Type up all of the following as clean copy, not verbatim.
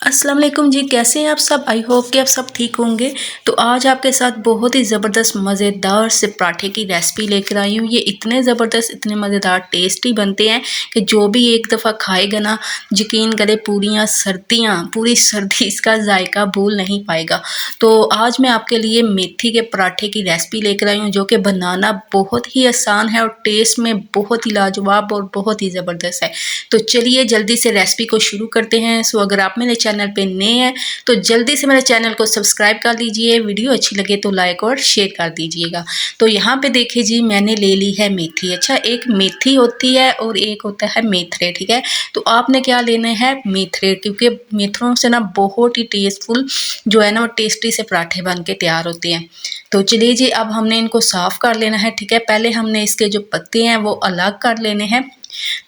अस्सलाम वालेकुम जी, कैसे हैं आप सब। आई होप कि आप सब ठीक होंगे। तो आज आपके साथ बहुत ही ज़बरदस्त मज़ेदार से पराठे की रेसिपी लेकर आई हूँ। ये इतने ज़बरदस्त, इतने मज़ेदार, टेस्टी बनते हैं कि जो भी एक दफ़ा खाएगा ना, यकीन करे पूरी सर्दी इसका जायका भूल नहीं पाएगा। तो आज मैं आपके लिए मेथी के पराठे की रेसिपी लेकर आई हूँ, जो कि बनाना बहुत ही आसान है और टेस्ट में बहुत ही लाजवाब और बहुत ही ज़बरदस्त है। तो चलिए जल्दी से रेसिपी को शुरू करते हैं। सो अगर आप मेरे चैनल पे नए हैं तो जल्दी से मेरे चैनल को सब्सक्राइब कर लीजिए। वीडियो अच्छी लगे तो लाइक और शेयर कर दीजिएगा। तो यहाँ पे देखिए जी, मैंने ले ली है मेथी। अच्छा, एक मेथी होती है और एक होता है मेथरे, ठीक है। तो आपने क्या लेना है, मेथरे, क्योंकि मेथरों से ना बहुत ही टेस्टफुल जो है ना वो टेस्टी से पराठे बन के तैयार होते हैं। तो चलिए जी, अब हमने इनको साफ़ कर लेना है, ठीक है। पहले हमने इसके जो पत्ते हैं वो अलग कर लेने हैं।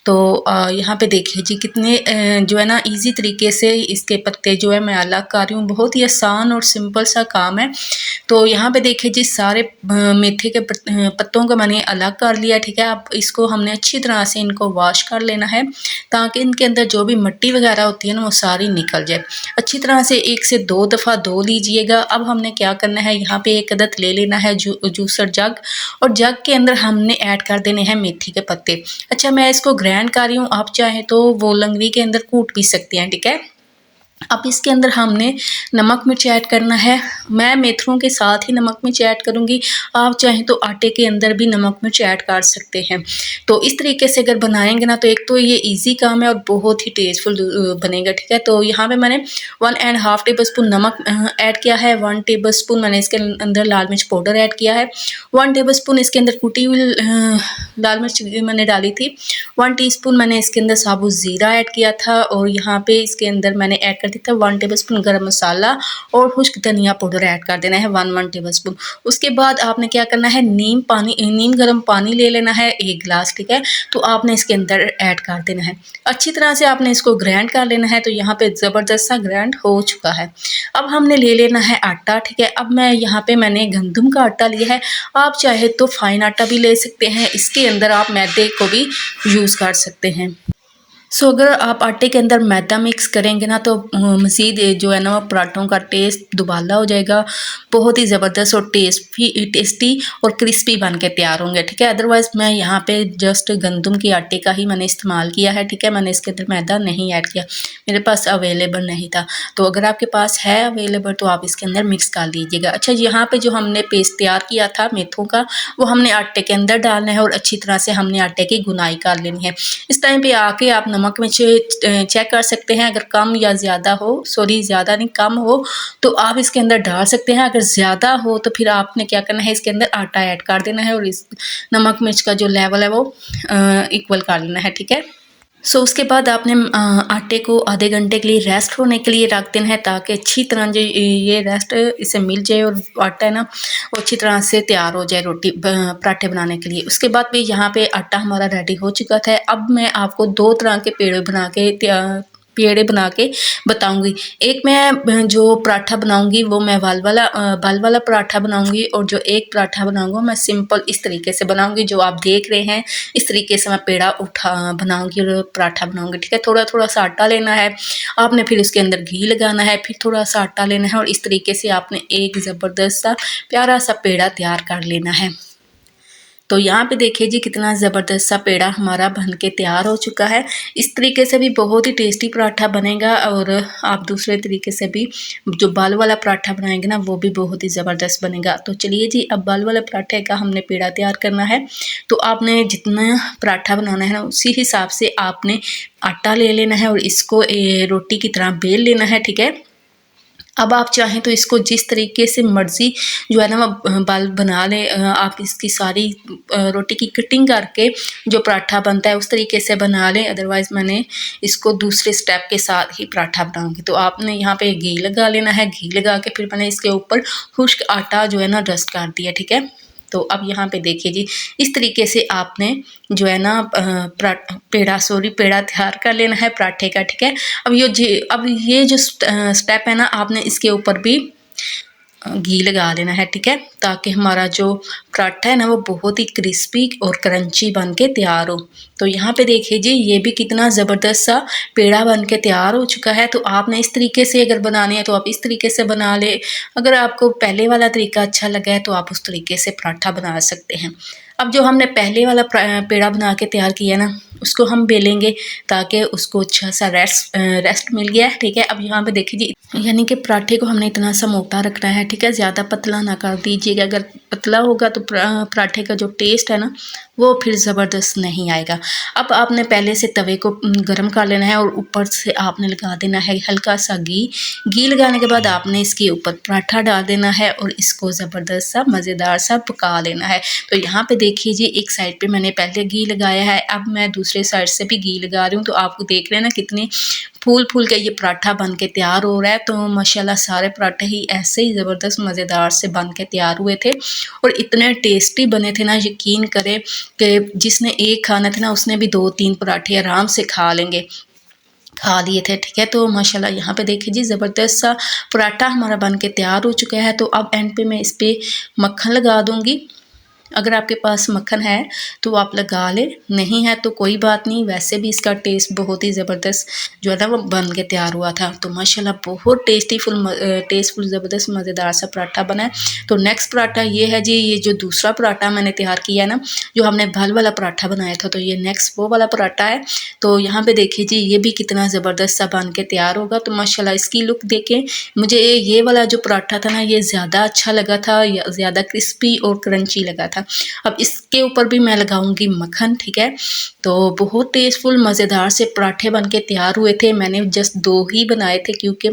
तो यहाँ पे देखिए जी, कितने जो है ना इजी तरीके से इसके पत्ते जो है मैं अलग कर रही हूँ। बहुत ही आसान और सिंपल सा काम है। तो यहाँ पे देखिए जी, सारे मेथी के पत्तों को मैंने अलग कर लिया, ठीक है। अब इसको हमने अच्छी तरह से इनको वॉश कर लेना है, ताकि इनके अंदर जो भी मिट्टी वगैरह होती है ना वो सारी निकल जाए। अच्छी तरह से 1 से 2 दफ़ा धो लीजिएगा। अब हमने क्या करना है, यहाँ पे एक अदद ले लेना है जूसर जग, और जग के अंदर हमने ऐड कर देने हैं मेथी के पत्ते। अच्छा, मैं इसको ग्राइंड कर रही हूँ, आप चाहें तो वो लंगड़ी के अंदर कूट भी सकते हैं, ठीक है। अब इसके अंदर हमने नमक मिर्च ऐड करना है। मैं मेथरों के साथ ही नमक मिर्च ऐड करूँगी। आप चाहें तो आटे के अंदर भी नमक मिर्च ऐड कर सकते हैं। तो इस तरीके से अगर बनाएंगे ना, तो एक तो ये इजी काम है और बहुत ही टेस्टफुल बनेगा, ठीक है। तो यहाँ पे मैंने 1.5 टेबल स्पून नमक ऐड किया है। 1 टेबल स्पून मैंने इसके अंदर लाल मिर्च पाउडर ऐड किया है। 1 टेबल स्पून इसके अंदर कुटी हुई लाल मिर्च मैंने डाली थी। 1 टीस्पून मैंने इसके अंदर साबुत ज़ीरा ऐड किया था, और यहाँ पे इसके अंदर मैंने ऐड कर दिया था 1 टेबल स्पून गरम मसाला, और खुश्क धनिया पाउडर ऐड कर देना है 1 टेबल स्पून। उसके बाद आपने क्या करना है, नीम गर्म पानी ले लेना है 1 गिलास, ठीक है। तो आपने इसके अंदर ऐड कर देना है। अच्छी तरह से आपने इसको ग्राइंड कर लेना है। तो यहाँ पे ज़बरदस्त सा ग्राइंड हो चुका है। अब हमने ले लेना है आटा, ठीक है। अब मैंने गंदम का आटा लिया है। आप चाहे तो फाइन आटा भी ले सकते हैं, इसके अंदर आप मैदे को भी यूज़ कर सकते हैं। अगर आप आटे के अंदर मैदा मिक्स करेंगे ना, तो मज़ीद जो है ना वो पराठों का टेस्ट दुबाला हो जाएगा। बहुत ही ज़बरदस्त और टेस्टी और क्रिस्पी बन के तैयार होंगे, ठीक है। अदरवाइज़ मैं यहाँ पे जस्ट गंदम के आटे का ही मैंने इस्तेमाल किया है, ठीक है। मैंने इसके अंदर मैदा नहीं ऐड किया, मेरे पास अवेलेबल नहीं था। तो अगर आपके पास है अवेलेबल तो आप इसके अंदर मिक्स कर लीजिएगा। अच्छा, यहाँ पर जो हमने पेस्ट तैयार किया था मेथों का, वो हमने आटे के अंदर डालना है और अच्छी तरह से हमने आटे की गुनाई कर लेनी है। इस टाइम पे आके आप नमक मिर्च चेक कर सकते हैं। अगर कम या ज़्यादा हो, सॉरी ज़्यादा नहीं कम हो, तो आप इसके अंदर डाल सकते हैं। अगर ज़्यादा हो तो फिर आपने क्या करना है, इसके अंदर आटा ऐड कर देना है और इस नमक मिर्च का जो लेवल है वो इक्वल कर लेना है, ठीक है। उसके बाद आपने आटे को आधे घंटे के लिए रेस्ट होने के लिए रख देना है, ताकि अच्छी तरह जो ये रेस्ट इसे मिल जाए और आटा है ना वो अच्छी तरह से तैयार हो जाए रोटी पराठे बनाने के लिए। उसके बाद भी यहाँ पे आटा हमारा रेडी हो चुका था। अब मैं आपको 2 तरह के पेड़े बना के बताऊंगी। एक मैं जो पराठा बनाऊंगी वो मैं बल वाला पराठा बनाऊंगी, और जो एक पराठा बनाऊंगा मैं सिंपल इस तरीके से बनाऊंगी जो आप देख रहे हैं। इस तरीके से मैं पेड़ा बनाऊंगी और पराठा बनाऊंगी, ठीक है। थोड़ा थोड़ा सा आटा लेना है आपने, फिर उसके अंदर घी लगाना है, फिर थोड़ा सा आटा लेना है, और इस तरीके से आपने एक ज़बरदस्त सा प्यारा सा पेड़ा तैयार कर लेना है। तो यहाँ पे देखिए जी, कितना ज़बरदस्त सा पेड़ा हमारा बन के तैयार हो चुका है। इस तरीके से भी बहुत ही टेस्टी पराठा बनेगा, और आप दूसरे तरीके से भी जो बाल वाला पराठा बनाएंगे ना वो भी बहुत ही ज़बरदस्त बनेगा। तो चलिए जी, अब बाल वाले पराठे का हमने पेड़ा तैयार करना है। तो आपने जितना पराठा बनाना है ना उसी हिसाब से आपने आटा ले लेना है और इसको रोटी की तरह बेल लेना है, ठीक है। अब आप चाहें तो इसको जिस तरीके से मर्ज़ी जो है ना वो बाल बना लें। आप इसकी सारी रोटी की कटिंग करके जो पराठा बनता है उस तरीके से बना लें। अदरवाइज़ मैंने इसको दूसरे स्टेप के साथ ही पराठा बनाऊंगी। तो आपने यहाँ पे घी लगा लेना है। घी लगा के फिर मैंने इसके ऊपर खुश्क आटा जो है ना डस्ट कर दिया, ठीक है। तो अब यहाँ पे देखिए जी, इस तरीके से आपने जो है ना पेड़ा तैयार कर लेना है पराठे का, ठीक है। अब ये जो स्टेप है ना, आपने इसके ऊपर भी घी लगा लेना है, ठीक है, ताकि हमारा जो पराठा है ना वो बहुत ही क्रिस्पी और क्रंची बन के तैयार हो। तो यहाँ पे देखिए जी, ये भी कितना ज़बरदस्त सा पेड़ा बन के तैयार हो चुका है। तो आपने इस तरीके से अगर बनाने हैं तो आप इस तरीके से बना ले। अगर आपको पहले वाला तरीका अच्छा लगा है तो आप उस तरीके से पराठा बना सकते हैं। अब जो हमने पहले वाला पेड़ा बना के तैयार किया ना, उसको हम बेलेंगे ताकि उसको अच्छा सा रेस्ट मिल गया है, ठीक है। अब यहाँ पे देखिए जी, यानी कि पराठे को हमने इतना सा मोटा रखना है, ठीक है, ज़्यादा पतला ना कर दीजिएगा। अगर पतला होगा तो पराठे का जो टेस्ट है ना वो फिर ज़बरदस्त नहीं आएगा। अब आपने पहले से तवे को गर्म कर लेना है और ऊपर से आपने लगा देना है हल्का सा घी। घी लगाने के बाद आपने इसके ऊपर पराठा डाल देना है और इसको ज़बरदस्त सा मज़ेदार सा पका लेना है। तो यहाँ पे देखिए जी, एक साइड पे मैंने पहले घी लगाया है, अब मैं दूसरे साइड से भी घी लगा रही हूँ। तो आपको देख रहे हैं ना कितने फूल फूल के ये पराठा बन के तैयार हो रहा है। तो माशाल्लाह सारे पराठे ही ऐसे ही ज़बरदस्त मज़ेदार से बन के तैयार हुए थे और इतने टेस्टी बने थे ना, यकीन करें कि जिसने एक खाना था ना उसने भी 2-3 पराठे आराम से खा लिए थे, ठीक है। तो माशाल्लाह यहाँ पे देखिए जी, ज़बरदस्त सा पराठा हमारा बन के तैयार हो चुका है। तो अब एंड पे मैं इस पर मक्खन लगा दूँगी। अगर आपके पास मक्खन है तो आप लगा लें, नहीं है तो कोई बात नहीं। वैसे भी इसका टेस्ट बहुत ही ज़बरदस्त जो है ना वो बन के तैयार हुआ था। तो माशाल्लाह बहुत टेस्टफुल ज़बरदस्त मज़ेदार सा पराठा बना है। तो नेक्स्ट पराठा ये है जी, ये जो दूसरा पराठा मैंने तैयार किया है ना, जो हमने भल वाला पराठा बनाया था, तो ये नेक्स्ट वो वाला पराठा है। तो यहाँ पे देखिए जी, ये भी कितना ज़बरदस्त सा बन के तैयार होगा। तो माशाल्लाह इसकी लुक देखें, मुझे ये वाला जो पराठा था ना ये ज़्यादा अच्छा लगा था, ज़्यादा क्रिस्पी और क्रंची लगा था। अब इसके ऊपर भी मैं लगाऊंगी मक्खन, ठीक है। तो बहुत टेस्टफुल मज़ेदार से पराठे बन के तैयार हुए थे। मैंने जस्ट 2 ही बनाए थे क्योंकि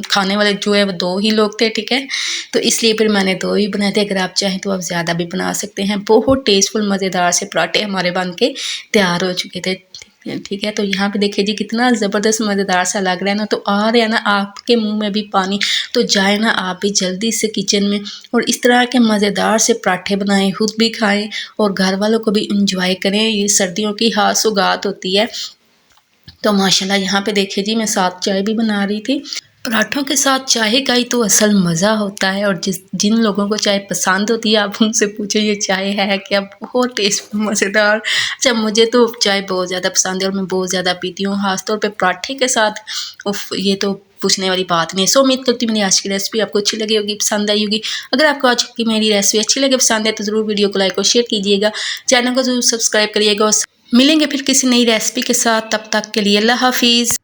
खाने वाले जो है वो 2 ही लोग थे, ठीक है। तो इसलिए फिर मैंने 2 ही बनाए थे। अगर आप चाहें तो आप ज़्यादा भी बना सकते हैं। बहुत टेस्टफुल मज़ेदार से पराठे हमारे बन के तैयार हो चुके थे, ठीक है। तो यहाँ पे देखिए जी, कितना ज़बरदस्त मज़ेदार सा लग रहा है ना। तो आ रहा है ना आपके मुंह में भी पानी। तो जाए ना आप भी जल्दी से किचन में और इस तरह के मज़ेदार से पराठे बनाएं, खुद भी खाएं और घर वालों को भी इंजॉय करें। ये सर्दियों की खास सौगात होती है। तो माशाल्लाह यहाँ पे देखिए जी, मैं साथ चाय भी बना रही थी। पराठों के साथ चाय का ही तो असल मज़ा होता है। और जिन लोगों को चाय पसंद होती है आप उनसे पूछो ये चाय है क्या, बहुत टेस्टफुल मज़ेदार। अच्छा, मुझे तो चाय बहुत ज़्यादा पसंद है और मैं बहुत ज़्यादा पीती हूँ, ख़ासतौर पे पराठे के साथ। उफ, ये तो पूछने वाली बात नहीं है। सो उम्मीद करती हूँ मेरी आज की रेसिपी आपको अच्छी लगी होगी, पसंद आई होगी। अगर आपको आज की मेरी रेसिपी अच्छी लगे, पसंद है तो ज़रूर वीडियो को लाइक और शेयर कीजिएगा, चैनल को ज़रूर सब्सक्राइब करिएगा। और मिलेंगे फिर किसी नई रेसिपी के साथ, तब तक के लिए अल्लाह हाफिज़।